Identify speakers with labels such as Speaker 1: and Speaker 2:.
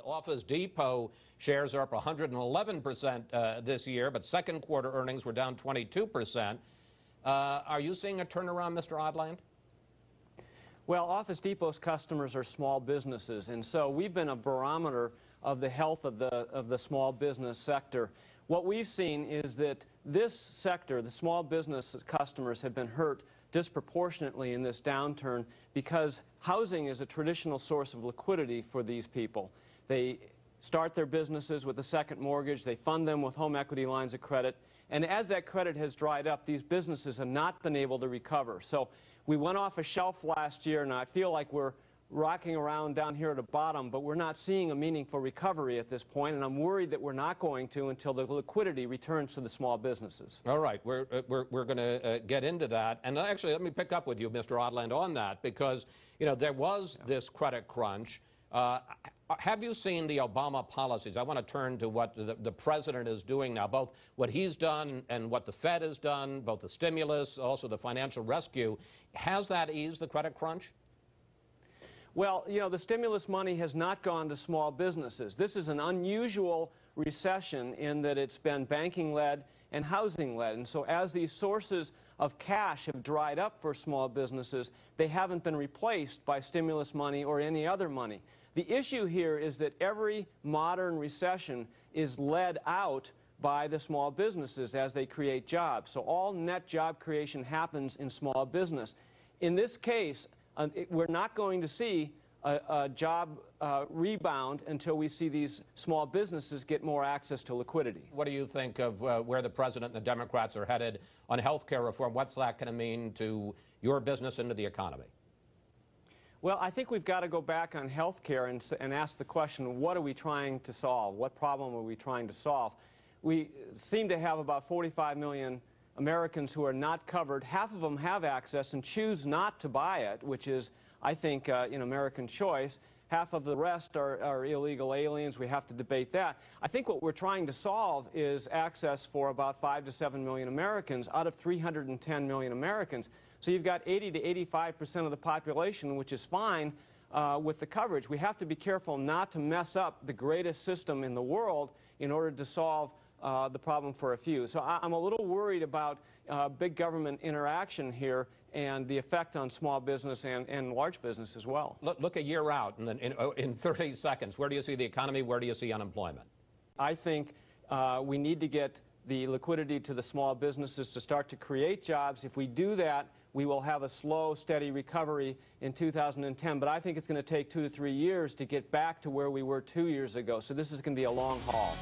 Speaker 1: Office Depot shares are up 111% this year, but second quarter earnings were down 22%. Are you seeing a turnaround, Mr. Odland?
Speaker 2: Well, Office Depot's customers are small businesses, and so we've been a barometer of the health of the small business sector. What we've seen is that this sector, the small business customers, have been hurt disproportionately in this downturn because housing is a traditional source of liquidity for these people. They start their businesses with a second mortgage, they fund them with home equity lines of credit, and as that credit has dried up, these businesses have not been able to recover. So we went off a shelf last year, and I feel like we're rocking around down here at the bottom, but we're not seeing a meaningful recovery at this point, and I'm worried that we're not going to until the liquidity returns to the small businesses.
Speaker 1: All right, we're going to get into that, and actually let me pick up with you, Mr. Odland, on that, because there was this credit crunch. Have you seen the Obama policies? I want to turn to what the president is doing now, both what he's done and what the Fed has done, both the stimulus, also the financial rescue. Has that eased the credit crunch?
Speaker 2: Well, the stimulus money has not gone to small businesses. This is an unusual recession in that it's been banking-led and housing-led. And so as these sources of cash have dried up for small businesses, they haven't been replaced by stimulus money or any other money. The issue here is that every modern recession is led out by the small businesses as they create jobs. So all net job creation happens in small business. In this case, we're not going to see a job rebound until we see these small businesses get more access to liquidity.
Speaker 1: What do you think of where the president and the Democrats are headed on health care reform? What's that going to mean to your business and to the economy?
Speaker 2: Well, I think we've got to go back on health care and ask the question, what are we trying to solve? What problem are we trying to solve? We seem to have about 45 million Americans who are not covered. Half of them have access and choose not to buy it, which is, I think, an American choice. Half of the rest are illegal aliens. We have to debate that. I think what we're trying to solve is access for about 5 to 7 million Americans out of 310 million Americans. So you've got 80 to 85% of the population, which is fine with the coverage. We have to be careful not to mess up the greatest system in the world in order to solve the problem for a few. So I'm a little worried about big government interaction here and the effect on small business and large business as well.
Speaker 1: Look a year out, and then in 30 seconds, where do you see the economy? Where do you see unemployment?
Speaker 2: I think we need to get the liquidity to the small businesses to start to create jobs. If we do that, we will have a slow, steady recovery in 2010. But I think it's going to take 2 to 3 years to get back to where we were 2 years ago. So this is going to be a long haul.